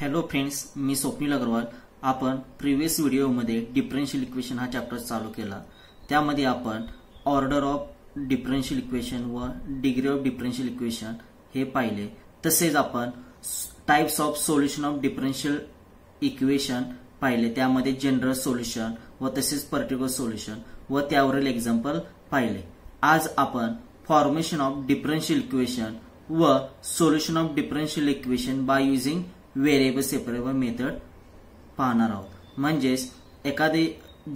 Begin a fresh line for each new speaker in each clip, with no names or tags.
Hello friends, मी स्वप्नील अग्रवाल। आपण previous व्हिडिओमध्ये differential equation हा चॅप्टर चालू केला। त्यामध्ये आपण ऑर्डर ऑफ डिफरन्शियल इक्वेशन व डिग्री ऑफ डिफरन्शियल इक्वेशन हे पाहिले। तसेच आपण types of solution of differential equation पाहिले। त्यामध्ये जनरल सोल्युशन व तसेच पर्टिक्युलर सोल्युशन व त्यावरील एक्झाम्पल पाहिले। आज आपण फॉर्मेशन ऑफ डिफरन्शियल इक्वेशन व solution of differential equation by using variable separable method पाहणार आहोत। म्हणजेच एखादे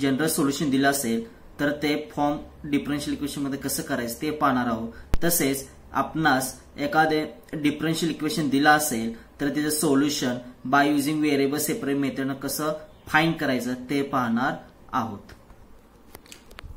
जनरल सोल्युशन दिलं असेल तर ते फॉर्म डिफरन्शियल इक्वेशन मध्ये कसं करायचं ते पाहणार आहोत। तसेच आपणास एखादे डिफरन्शियल इक्वेशन दिलं असेल तर त्याचं solution by using variable separable method कसं फाइंड करायचं ते पाहणार आहोत।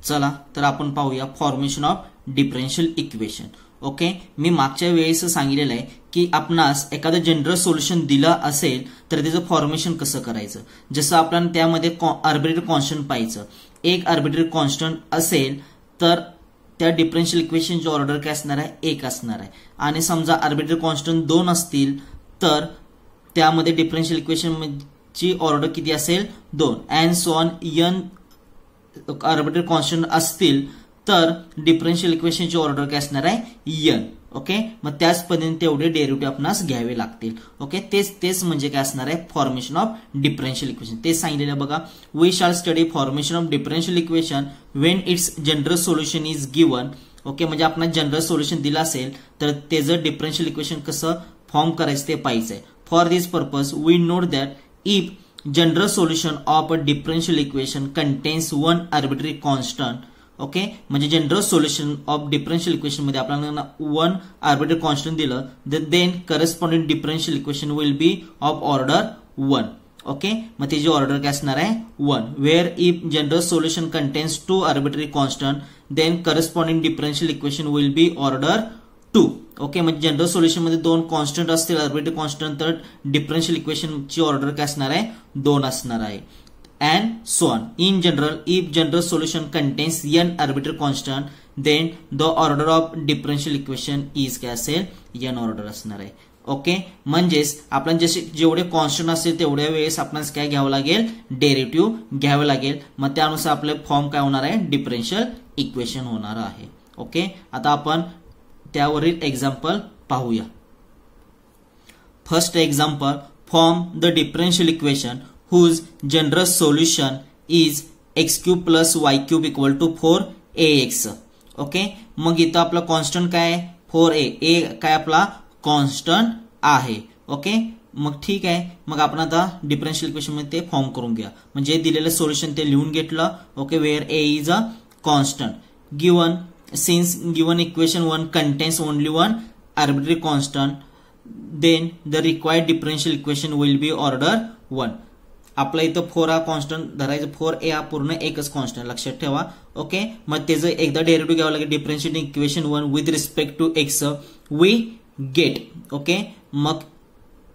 चला तर आपण पाहूया formation of differential equation. Okay, मी मागच्या वेळेस सांगितलेलं आहे की आपणास एखादं जनरल सोल्युशन दिलं असेल तर त्याचं फॉर्मेशन कसं करायचं। जसं आपण त्यामध्ये आर्बिट्ररी कॉन्स्टंट पाहायचं। एक आर्बिट्ररी कॉन्स्टंट असेल तर त्या डिफरन्शियल इक्वेशनची ऑर्डर काय असणार आहे, एक असणार आहे। आणि समजा आर्बिट्ररी कॉन्स्टंट दोन असतील तर त्यामध्ये डिफरन्शियल इक्वेशनची ऑर्डर किती असेल, दोन। And so on an arbitrary constant असतील तर डिफरन्शियल इक्वेशनची ऑर्डर काय असणार आहे, एन। ओके, मग त्याच पद्धतीने तेवढे डेरिव्हेटिव्ह आपणास घ्यावे लागतील। ओके, तेच म्हणजे काय असणार आहे, फॉर्मेशन ऑफ डिफरन्शियल इक्वेशन। तेच सांगितलेलं बघा, we shall study formation of differential equation when its general solution is given. Okay, म्हणजे आपण जनरल सोल्युशन दिलं असेल तर त्याचं डिफरन्शियल इक्वेशन कसं फॉर्म करायचं ते पाहिजे। For this purpose we note that if general solution of a differential equation contains one arbitrary constant. Okay, म्हणजे general solution of differential equation मध्ये आपल्याला वन आर्बिट्ररी कॉन्स्टंट दिलं then corresponding differential equation will be of order one. Okay, मग त्याची order काय असणार आहे, one. Where if general solution contains two arbitrary constant then corresponding differential equation will be order two. Okay, म्हणजे general solution मध्ये दोन constant असतील arbitrary constant तर डिफरन्शियल इक्वेशनची ऑर्डर काय असणार आहे, दोन असणार आहे। And so on. In general, if general solution contains n arbitrary constant, then the order of differential equation is काय असेल, n ऑर्डर असणार आहे। ओके, म्हणजेच आपण जसे जेवढे कॉन्स्टंट असतील तेवढ्या वेळेस आपल्याला काय घ्यावं लागेल, डेरिव्हेटिव्ह घ्यावं लागेल। मग त्यानुसार आपले फॉर्म काय होणार आहे, डिफरन्शियल इक्वेशन होणार आहे। ओके, आता आपण त्यावरील एक्झाम्पल पाहूया। First example, form the differential equation whose general solution is x cube plus y cube equal to 4ax। Okay, मग इथं आपला कॉन्स्टंट काय आहे, 4a। ए काय आपला कॉन्स्टंट आहे। ओके, मग ठीक आहे, मग आपण आता डिफरन्शियल इक्वेशन मध्ये ते फॉर्म करून घ्या। म्हणजे दिलेलं सोल्युशन ते लिहून घेतलं। Okay, where a is a constant given since given equation one contains only one arbitrary constant then the required differential equation will be order one. आपला इथं 4 हा कॉन्स्टंट धरायचं, 4a हा पूर्ण एकच कॉन्स्टंट लक्षात ठेवा। ओके, मग त्याचं एकदा डेरिव्हेटिव्ह घ्यावं लागेल differential equation one with respect to x we get. Okay, मग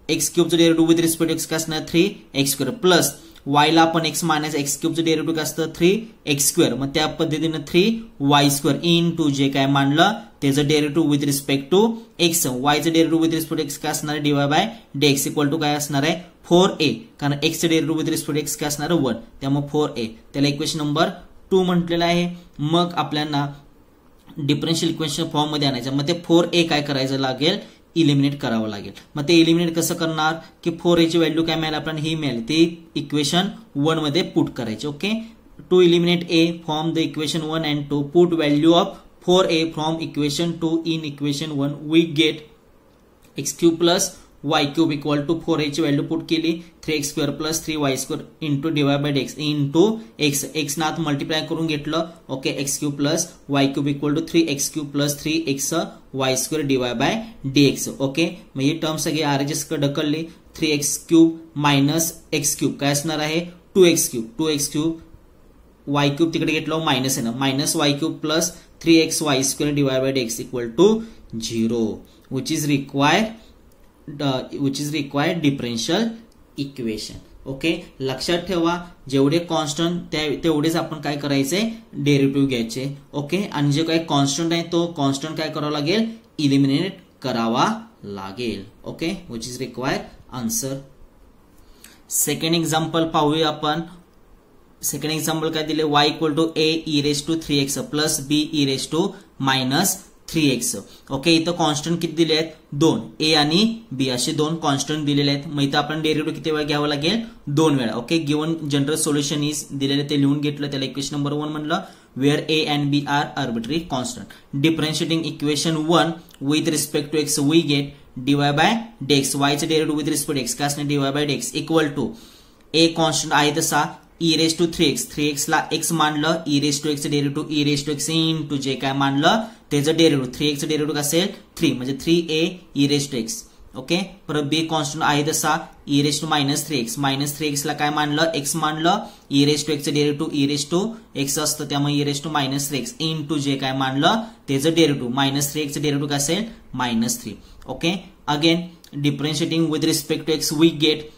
एक्स क्यूबचं derivative with respect to x काय असणार, 3x² प्लस y ला आपण x मायनस एक्स क्यूबचं डेरिव्हेटिव्ह काय असतं, 3x²। मग त्या पद्धतीने 3y² इन टू जे काय मांडलं त्याचं derivative with respect to x. वायचं derivative with respect to x काय असणार, dy by dx equal to काय असणार आहे, 4a। कारण एक्सचं derivative with respect to x काय असणार, 1, त्यामुळे 4a। त्याला इक्वेशन नंबर 2 म्हटलेलं आहे। मग आपल्याला डिफरन्शियल इक्वेशन फॉर्म मध्ये आणायचं। मग ते 4a काय करायचं लागेल, इलिमिनेट करावं लागेल। मग ते इलिमिनेट कसं करणार की 4a ची व्हॅल्यू काय मिळाली आपल्याला, ही मिळाली, ते इक्वेशन 1 मध्ये पुट करायचे। Okay, to eliminate a from the equation 1 and to put value of 4a from equation 2 in equation 1 we get x³ plus y³ equal to 4a ची व्हॅल्यू पुट केली, 3x² plus 3y² into divide by dx into x ना आत multiply करून घेतलं। Okay, x³ plus y³ equal to 3x³ plus 3xy² divide by dx। Okay, मग ही term सगळी RHS कडे ढकलली, 3x³ मायनस x³ काय असणार आहे, 2x³ y³ तिकडे घेतलं मायनस आहे ना, minus y³ plus 3xy² divide by dx equal to 0 which is required differential equation। Okay, लक्षात ठेवा जेवढे कॉन्स्टंट तेवढेच आपण काय करायचे, डेरिव्हेटिव्ह घ्यायचे। ओके, आणि जे काही कॉन्स्टंट आहे तो कॉन्स्टंट काय करावा लागेल, इलिमिनेट करावा लागेल। Okay, which is required answer second example पाहूया आपण. सेकंड एक्झाम्पल काय दिले, y equal to a e raise to 3x plus b e raise to minus 3x. Okay, इथं कॉन्स्टंट किती दिले आहेत, 2, a आणि b असे दोन कॉन्स्टंट दिलेले आहेत. मग इथं आपण डेरिव्हेटिव्ह किती वेळा घ्यावं लागेल, 2 वेळा. Okay, given general solution is दिलेले ते लिहून घेतलं, त्याला इक्वेशन नंबर 1 म्हणलं. where a and b are arbitrary constant. Differentiating equation 1 with respect to x we get dy by dx. y चे derivative with respect to x काय असणार, dy by dx equal to a constant आहे तसा e raise to 3x, 3x ला x मानलं, e raise to x चे derivative e raise to x into जे काय मानलं त्याचं डेरिव्हेटिव्ह, 3x चे डेरिव्हेटिव्ह असेल 3 म्हणजे 3a e raise to x. Okay, परत b कॉन्स्टंट आहे तसा e raise to minus 3x, minus 3x ला काय मानलं, x मानलं, e रेस टू x चे derivative e raise to x असतं त्यामुळे e raise to minus 3x into जे काय मानलं त्याचं डेरिव्हेटिव्ह, मायनस 3x चे डेरिव्हेटिव्ह काय असेल minus 3. Okay, again differentiating with respect to x we get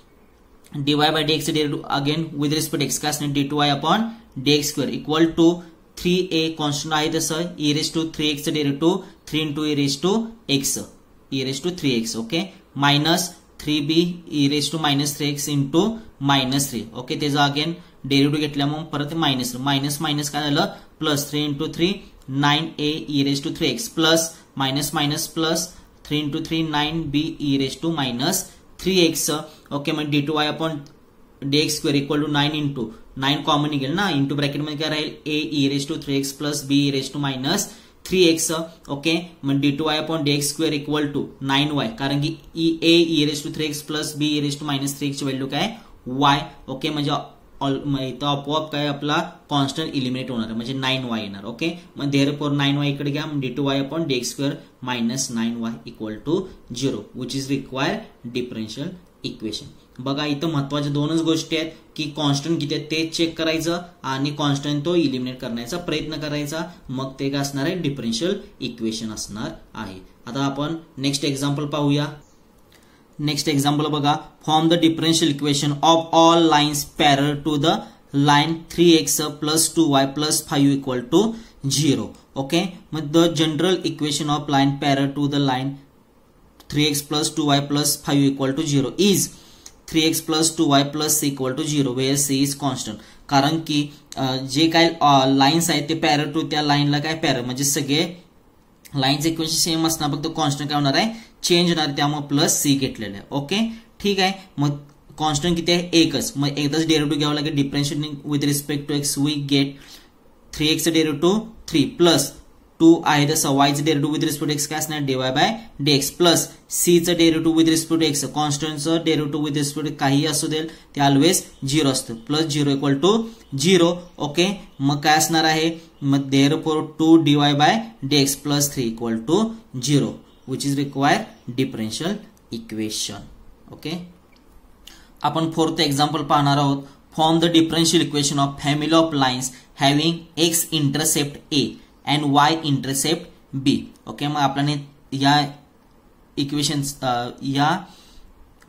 dy by dx derivative again with respect x काय असणार, d2y upon dx square equal to 3a constant आहे तसं e रेस टू 3x चे derivative 3 into e raise to x e raise to 3x. Okay, minus 3b e raise to minus 3x into minus 3. Okay, त्याचं again derivative घेतल्यामुळे परत minus minus minus काय झालं, plus 3 into 3 9a e raise to 3x plus minus minus plus 3 into 3 9b e raise to minus 3x. Okay, मग d2y upon dx square equal to 9 into 9 common निघेल ना, into ब्रॅकेटमध्ये काय राहील a e raise to 3x plus b e raise to minus 3x. Okay, मग d2y upon dx square equal to 9y, कारण की a e raise to 3x plus b e raise to minus 3x ची value काय y. Okay, म्हणजे इथं आपोआप काय आपला कॉन्स्टंट इलिमिनेट होणार आहे म्हणजे 9y येणार. ओके, मग देअरफॉर 9y इकडे घ्या, d2y upon dx square minus 9y equal to 0 which is required differential equation. बघा इथं महत्वाच्या दोनच गोष्टी आहेत की कॉन्स्टंट किती आहे ते चेक करायचं आणि कॉन्स्टंट तो इलिमिनेट करण्याचा प्रयत्न करायचा, मग ते काय असणार आहे, डिफरन्शियल इक्वेशन असणार आहे. आता आपण नेक्स्ट एक्झाम्पल पाहूया. नेक्स्ट एक्झाम्पल बघा, form the differential equation of all lines parallel to the line 3x plus 2y plus 5 equal to 0. Okay, मग the general equation of line parallel to the line 3x plus 2y plus 5 equal to 0 is 3x plus 2y plus c equal to 0 where c is constant. कारण की जे काय lines आहेत ते पॅरल to त्या लाईनला काय पॅरल म्हणजे सगळे लाईन्स इक्वेशन सेम असणार, फक्त कॉन्स्टंट काय होणार आहे, चेंज होणार, त्यामुळे प्लस सी घेतलेलं आहे. ओके, ठीक आहे, मग कॉन्स्टंट किती आहे, एकच, मग एकदाच डेरिव्हेटिव्ह घ्यावं लागेल. Differentiating with respect to x we get 3x derivative 3 plus 2 आहे तसं y चं derivative with respect to x काय असणार, dy by dx plus c चं derivative with respect to x, कॉन्स्टंटचं डेरिव्हेटिव्ह विथ रिस्पेक्ट टू काही असू देईल ते ऑलवेज 0 असतं, प्लस 0 इक्वल टू 0. ओके, मग काय असणार आहे, मग therefore 2 dy by dx plus 3 equal to 0 which is required differential equation. Okay, आपण फोर्थ एक्झाम्पल पाहणार आहोत. Form the differential equation of family of lines having x intercept a and y intercept b. Okay, मग आपल्याने या equations या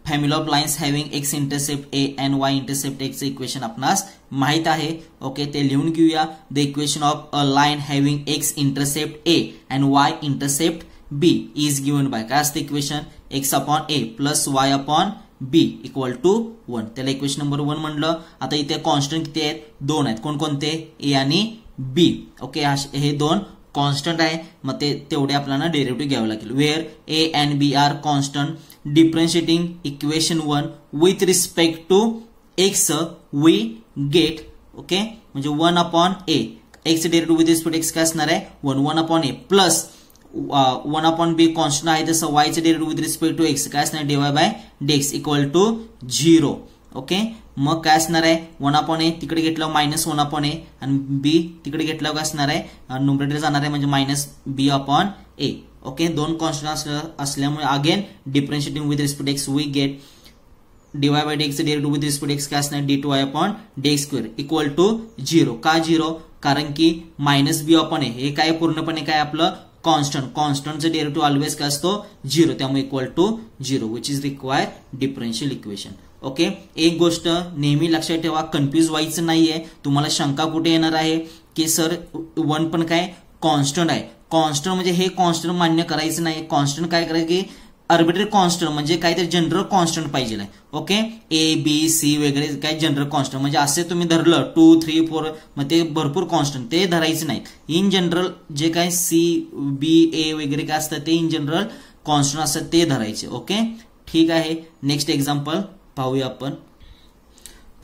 family of lines having x intercept a and y intercept x equation आपणास माहित आहे. Okay, ते लिहून घेऊया. The equation of a line having x intercept a and y intercept b is given by काय असते equation, x upon a plus y upon b equal to 1. त्याला equation number 1 म्हणलं. आता इथे कॉन्स्टंट किती आहेत, 2 आहेत. कोणकोणते, ए आणि बी. ओके, हे दोन कॉन्स्टंट आहे, मग ते तेवढे आपल्याला डेरिव्हेटिव्ह घ्यावं लागेल. Where a and b are constant, differentiating equation 1 with respect to x we get. Okay, म्हणजे 1 upon a, x derivative with respect x काय असणार आहे 1 upon a plus 1 upon b constant आहे तसं वाय चे derivative with respect to x काय असणार dy by dx equal to 0. Okay, मग काय असणार आहे 1 अपॉन ए तिकडे घेतलं मायनस 1 अपॉन ए आणि बी तिकडे घेतलं काय असणार आहे न्यूमरेटर जाणार आहे म्हणजे minus b upon a. Okay, दोन कॉन्स्टंट असल्यामुळे again differentiating with respect x we get dy by dx derivative with respect x काय असणार d2y upon dx square equal to 0. का 0, कारण की मायनस बी अपॉन ए हे काय पूर्णपणे काय आपलं कॉन्स्टंटचं डेरिव्हेटिव्ह ऑलवेज काय असतो 0, त्यामुळे equal to 0 which is required differential equation. Okay, एक गोष्ट नेहमी लक्षात ठेवा, कन्फ्यूज व्हायचं नाहीये. तुम्हाला शंका कुठे येणार आहे की सर 1 पण काय कॉन्स्टंट आहे, कॉन्स्टंट म्हणजे हे कॉन्स्टंट मान्य करायचं नाही. कॉन्स्टंट काय करायचं की आर्बिट्ररी कॉन्स्टंट म्हणजे काहीतरी जनरल कॉन्स्टंट पाहिजे आहे. ओके, ए बी सी वगैरे काय जनरल कॉन्स्टंट म्हणजे असे तुम्ही धरलं 2 3 4 मग ते भरपूर कॉन्स्टंट ते धरायचे नाहीत. इन जनरल जे काय सी बी ए वगैरे काय असतात ते इन जनरल कॉन्स्टंट असतात ते धरायचे. ओके, ठीक आहे. नेक्स्ट एक्झाम्पल पाहूया आपण.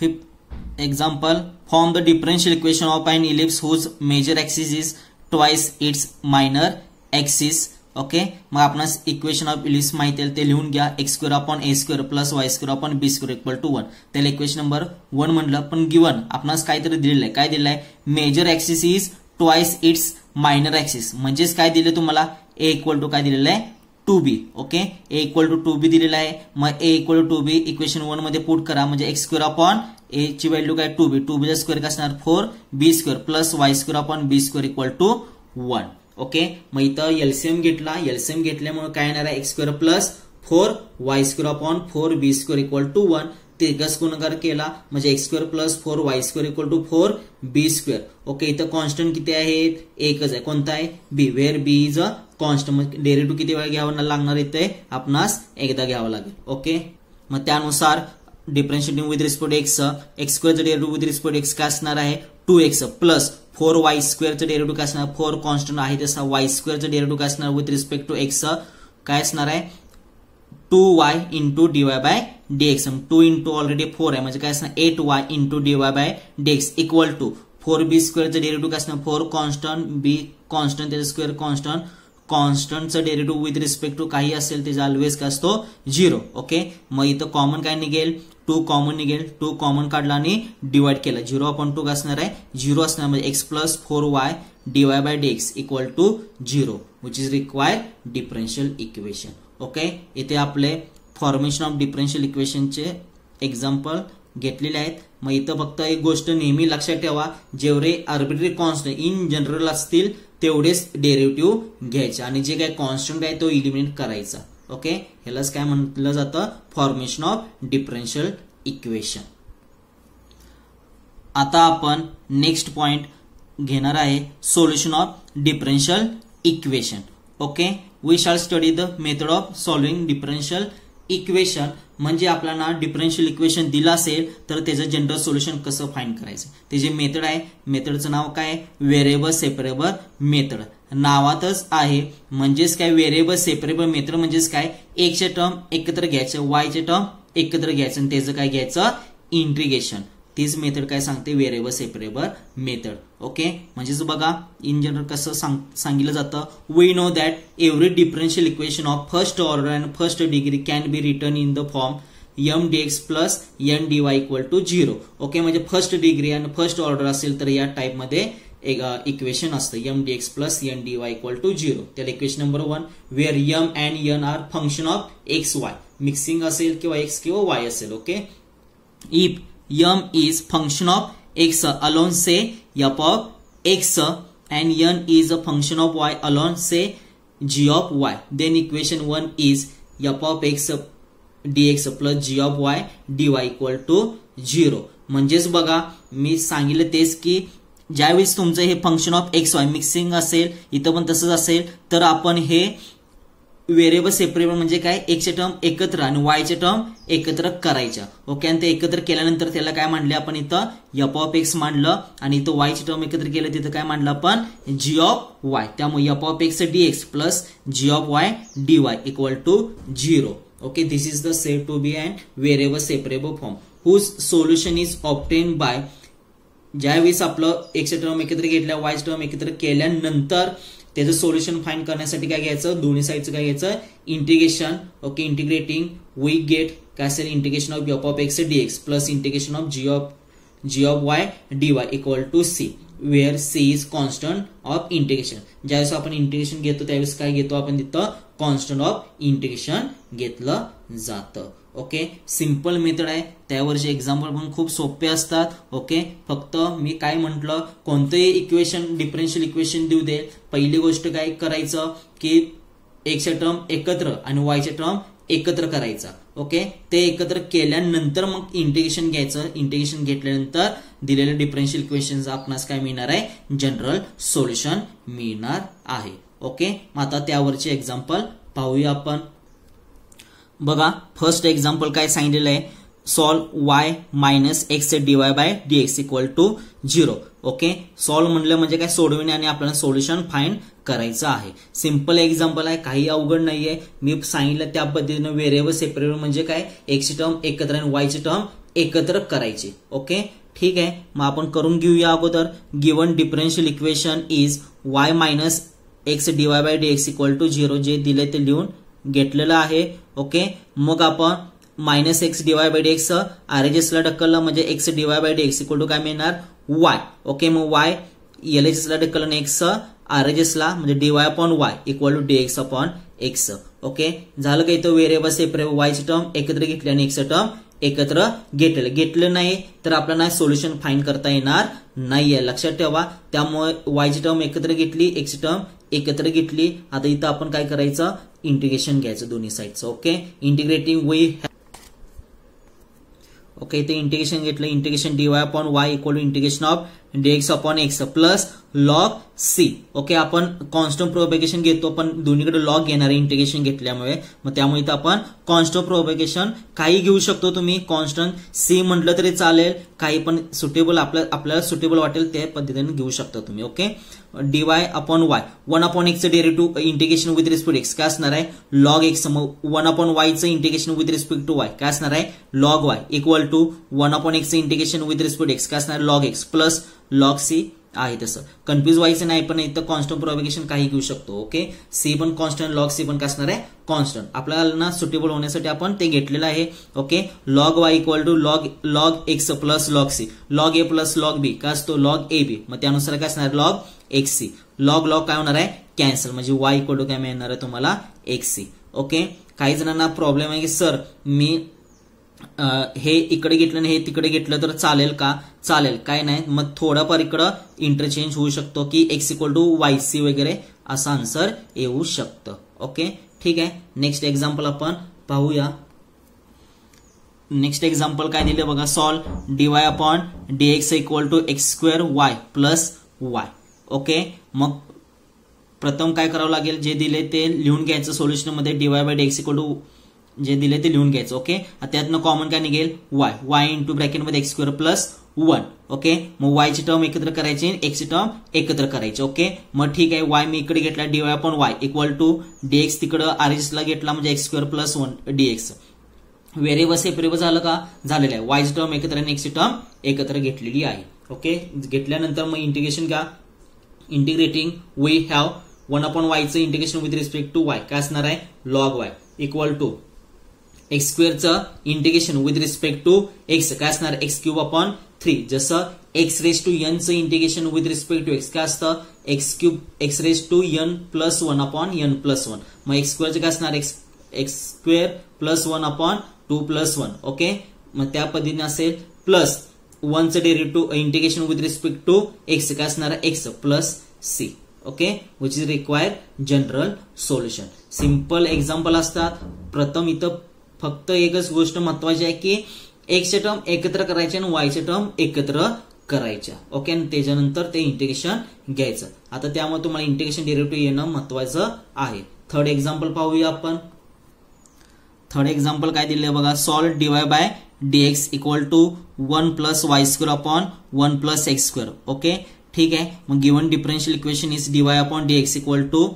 Fifth example, form the differential equation of an ellipse whose major axis is twice its minor axis. Okay, मग आपणास इक्वेशन ऑफ इलिप्स माहिती आहे ते लिहून घ्या. X square upon a square plus y square upon b square equal to 1. त्याला equation number 1 म्हणलं. पण गिवन आपणास काहीतरी दिलेलं आहे. काय दिलेलं आहे? Major axis is twice its minor axis. म्हणजेच काय दिले तुम्हाला? ए इक्वल टू काय दिलेलं आहे? 2b. Okay, A equal to 2b दिलेला आहे. मग ए इक्वल टू 2b इक्वेशन 1 मध्ये पुट करा. म्हणजे एक्स स्क्वेअर अपॉन ए ची व्हॅल्यू काय? 2b. 2b चा स्क्वेअर काय असणार? 4b square plus y square upon b square equal to 1. Okay, मग इथं एलसीएम घेतला. एलसीएम घेतल्यामुळे काय येणार आहे? X square plus 4y square upon 4b square equal to 1. तिरकस गुणाकार केला म्हणजे x square plus 4y square equal to 4b square. Okay, इथं कॉन्स्टंट किती आहेत? एकच आहे. कोणता आहे? B. Where b is a constant. मग डेरिव्हेटिव्ह किती वेळा घ्यावं लागणार इथे? आपणास एकदा घ्यावं लागेल. ओके, मग त्यानुसार differentiating with respect x, x स्क्वेअरचं डेरिव्हेटिव्ह विथ रिस्पेक्ट एक्स काय असणार आहे? 2x प्लस 4y स्क्वेअरचं डेरिव्हेटिव्ह काय असणार? 4 कॉन्स्टंट आहे तसा y स्क्वेअरचं डेरिव्हेटिव्ह काय असणार विथ रिस्पेक्ट टू एक्स? काय असणार आहे? 2y into dy by dx. 2 into already 4 आहे म्हणजे काय असणार? 8y into dy by dx equal to 4b स्क्वेअरचं डेरिव्हेटिव्ह काय असणार? 4 कॉन्स्टंट b कॉन्स्टंट त्याचं स्क्वेअर कॉन्स्टंट. कॉन्स्टंटचं डेरिव्हेटिव्ह विथ रिस्पेक्ट टू काही असेल त्याचा ऑलवेज काय असतो? 0. ओके, मग इथं कॉमन काय निघेल? 2 कॉमन निघेल. 2 कॉमन काढला आणि डिवाइड केला. 0/2 काय असणार आहे? 0 असणार. म्हणजे x plus 4y dy by dx equal to 0 which is required differential equation. Okay, इथे आपले फॉर्मेशन ऑफ डिफरन्शियल इक्वेशनचे एक्झाम्पल घेतलेले आहेत. मग इथं फक्त एक गोष्ट नेहमी लक्षात ठेवा, जेवढे आर्बिट्ररी कॉन्स्टंट इन जनरल असतील तेवढेच डेरिव्हेटिव्ह घ्यायचे आणि जे काही कॉन्स्टंट आहे तो इलिमिनेट करायचा. ओके, ह्यालाच काय म्हटलं जातं? Formation of differential equation. आता आपण नेक्स्ट पॉइंट घेणार आहे solution of differential equation. Okay, we shall study the method of solving differential equation. म्हणजे आपल्याला डिफरन्शियल इक्वेशन दिलं असेल तर त्याचं जनरल सोल्युशन कसं फाइंड करायचं ते जे मेथड आहे. मेथडचं नाव काय? Variable separable method. नावातच आहे. म्हणजेच काय? व्हेरिएबल सेपरेबल मेथड म्हणजेच काय? एक्सचे टर्म एकत्र घ्यायचं, वायचे टर्म एकत्र घ्यायचं आणि त्याचं काय घ्यायचं? इंटिग्रेशन. तीच मेथड काय सांगते? Variable separable method. ओके, म्हणजेच बघा इन जनरल कसं सांगितलं जातं. We know that every differential equation of first order and first degree can be written in the form m dx plus n dy equal to 0. Okay, म्हणजे first degree आणि first order असेल तर या type मध्ये एक equation असतं m dx plus n dy equal to 0. त्याला equation number 1 where m and n are function of x y. Mixing असेल किंवा एक्स किंवा वाय असेल. Okay, if m is function of x alone say f of x and n is a function of y alone say g of y, then equation 1 is f of x dx plus g of y dy equal to 0. म्हणजेच बघा मी सांगितलं तेच की ज्यावेळेस तुमचं हे function of x y mixing असेल, इथं पण तसंच असेल, तर आपण हे व्हेरिएबल सेपरेबल म्हणजे काय? एक्सचे टर्म एकत्र आणि वायचे टर्म एकत्र करायच्या. ओके, आणि ते एकत्र केल्यानंतर त्याला काय मांडले आपण? इथं एफ ऑफ एक्स मांडलं आणि इथं वायचे टर्म एकत्र केलं तिथं काय मांडलं आपण? G of y. त्यामुळे f of x dx plus g of y d y equal to 0. Okay, this is the said to be and variable separable form whose solution is obtain by. ज्यावेळेस आपलं एक्सचे term एकत्र घेतल्या, वायचे term एकत्र केल्यानंतर त्याचं solution find करण्यासाठी काय घ्यायचं? दोन्ही साईडचं काय घ्यायचं? Integration. Okay, integrating we get काय असेल? Integration of f of x dx plus integration of g of y d y equal to c, where c is constant of integration. ज्यावेळेस आपण इंटिग्रेशन घेतो त्यावेळेस काय घेतो आपण? तिथं कॉन्स्टंट ऑफ इंटिग्रेशन घेतलं जातं. ओके, सिंपल मेथड आहे. त्यावरचे एक्झाम्पल पण खूप सोपे असतात. ओके, फक्त मी काय म्हटलं, कोणतंही इक्वेशन डिफरन्शियल इक्वेशन देऊ दे, पहिली गोष्ट काय करायचं की एक्सचे टर्म एकत्र आणि वायचे टर्म एकत्र करायचा. ओके, ते एकत्र केल्यानंतर मग इंटिग्रेशन घ्यायचं. इंटिग्रेशन घेतल्यानंतर दिलेले डिफरन्शियल इक्वेशन आपणास काय मिळणार आहे? जनरल सोल्युशन मिळणार आहे. ओके, मग आता त्यावरचे एक्झाम्पल पाहूया आपण. बघा फर्स्ट एक्झाम्पल काय सांगितलेलं आहे, solve y minus x dy by dx equal to 0. Okay, solve म्हणलं म्हणजे काय, सोडविणे आणि आपल्याला सोल्युशन फाइंड करायचं आहे. सिंपल एक्झाम्पल आहे, काही अवघड नाहीये. मी सांगितलं त्या पद्धतीनं व्हेरिएबल सेपरेट म्हणजे काय, एक्सची टर्म एकत्र आणि वायची टर्म एकत्र करायची. ओके ठीक आहे, मग आपण करून घेऊया. अगोदर given differential equation is y minus x dy by dx equal to 0. जे दिले ते लिहून घेतलेलं आहे. ओके, मग आपण minus x dy by dx RHS ला ढकललं म्हणजे x dy by dx equal to काय मिळणार, y. ओके, मग y एलएचएस ला ढकललं आणि एक्स आरएचएस ला म्हणजे dy upon y equal to dx upon x. Okay, झालं का, इथं व्हेरिएबल सेपरेट वायची टर्म एकत्र घेतली आणि एक्स टर्म एकत्र घेतलं नाही तर आपल्याला सोल्युशन फाइंड करता येणार नाहीये, लक्षात ठेवा. त्यामुळे वायची टर्म एकत्र घेतली, एक्स टर्म एकत्र घेतली. आता इथं आपण काय करायचं, इंटिग्रेशन घ्यायचं दोन्ही साईडचं. ओके, इंटिग्रेटिंग ओके, इथे इंटिग्रेशन घेतलं, integration dy upon y equal to integration of dx upon x plus log c. Okay, आपण कॉन्स्टंट प्रोपगेशन घेतो पण दोन्हीकडे लॉग घेणार आहे इंटिग्रेशन घेतल्यामुळे, मग त्यामुळे इथं आपण कॉन्स्टंट प्रोपगेशन काही घेऊ शकतो. तुम्ही कॉन्स्टंट सी म्हटलं तरी चालेल, काही पण सुटेबल आपल्याला सुटेबल वाटेल त्या पद्धतीने घेऊ शकता तुम्ही. Okay, dy upon y 1 upon एक्सचं derivative integration with respect x काय असणार आहे, लॉग एक्स. मग 1 अपॉन वायचं integration with respect to y काय असणार आहे, log y equal to 1 upon एक्सचं इंटिग्रेशन विथ रिस्पेक्ट एक्स काय असणार, log x plus log c आहे. तसं कन्फ्युज व्हायचं नाही, पण इथं कॉन्स्टंट प्रोपगेशन काही घेऊ शकतो. ओके, सी पण कॉन्स्टंट, लॉग सी पण काय असणार आहे, कॉन्स्टंट. आपल्याला ना सुटेबल होण्यासाठी आपण ते घेतलेलं आहे. Okay, log y equal to log x plus log c, log a plus log b काय असतो, लॉग ए बी. मग त्यानुसार काय असणार, लॉग एक्स सी. लॉग काय होणार आहे, कॅन्सल, म्हणजे वाय इक्वल टू काय मिळणार आहे तुम्हाला, एक्स सी. ओके, काही जणांना प्रॉब्लेम आहे की सर मी हे इकडे घेतलं आणि हे तिकडे घेतलं तर चालेल का, चालेल, काय नाही. मग थोडाफार इकडं इंटरचेंज होऊ शकतो की x equal to y c वगैरे असं आन्सर येऊ शकतं. ओके ठीक आहे, नेक्स्ट एक्झाम्पल आपण पाहूया. नेक्स्ट एक्झाम्पल काय दिले बघा, solve dy upon dx equal to x square y plus y. Okay, मग प्रथम काय करावं लागेल, जे दिले ते लिहून घ्यायचं सोल्युशन मध्ये, dy by dx equal to जे दिले ते लिहून घ्यायचं. ओके, त्यातनं कॉमन काय निघेल, वाय इंटू ब्रॅकेट मध्ये एक्स स्क्वेअर प्लस 1. ओके, मग वायची टर्म एकत्र करायची, एक्सची टर्म एकत्र करायची. ओके, मग ठीक आहे, वाय मी इकडे घेतला dy upon y equal to dx तिकडं आरएचएस ला घेतला म्हणजे x square plus 1 dx. Variable separable झालं का, झालेलं आहे. वायची टर्म एकत्र आणि एक्सची टर्म एकत्र घेतलेली आहे. ओके, घेतल्यानंतर मग इंटिग्रेशन घ्या. इंटिग्रेटिंग वी हॅव 1 अपॉन वायचं integration with respect to y काय असणार आहे, log y equal to x स्क्वेअरचं integration with respect to x काय असणार, एक्स क्यूब अपॉन 3. जसं एक्स रेस टू एनचं integration with respect to x काय असतं, x cube x raise to n plus 1 upon n plus 1. मग x स्क्वेअरचं काय असणार, x square plus 1 upon 2 plus 1. Okay, मग त्या पद्धतीने असेल प्लस 1चं derivative integration with respect to x काय असणार, x plus c. Okay, which is required general solution. Simple example असतात. प्रथम इथं फक्त एकच गोष्ट महत्वाची आहे की एक्सच्या टर्म एकत्र करायच्या आणि वायच्या टर्म एकत्र करायच्या. ओके, आणि त्याच्यानंतर ते इंटिग्रेशन घ्यायचं. आता त्यामुळे तुम्हाला इंटिग्रेशन डेरिव्हेटिव्ह येणं महत्वाचं आहे. थर्ड एक्झाम्पल पाहूया आपण. थर्ड एक्झाम्पल काय दिले बघा, solve dy by dx equal to 1 plus y square upon 1 plus x square. Okay ठीक आहे, मग given differential equation is dy upon dx equal to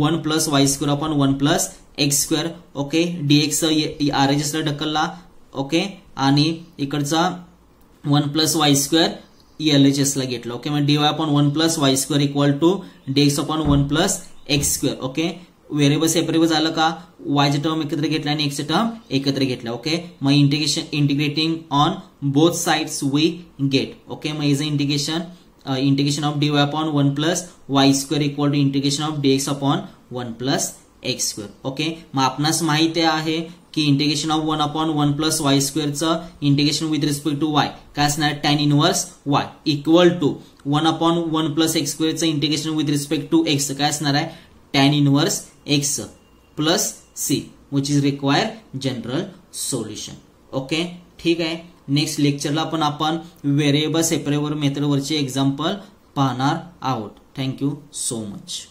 1 plus y square upon 1 plus x square. Okay, dx RHS ला ढकलला. Okay, आणि इकडचा 1 plus y square LHS ला घेतला. Okay, मग dy upon 1 plus y square equal to dx upon 1 plus x square. Okay, variable separable झालं का, वायचे term एकत्र घेतला आणि एक्सचे टर्म एकत्र घेतला. ओके, मग integrating on both sides we get. Okay, मग is integration of dy upon 1 plus y square equal to integration of dx upon 1 plus x square. Okay, मग आपणास माहिती आहे की integration of 1 upon 1 plus y स्क्वेअरचं integration with respect to y काय असणार, tan inverse y equal to 1 upon 1 plus x स्क्वेअरचं integration with respect to x काय असणार आहे, tan inverse x plus c, which is require general solution. Okay ठीक आहे, next लेक्चरला आपण व्हेरिएबल सेपरेबल मेथडवरचे एक्झाम्पल पाहणार आहोत. Thank you so much.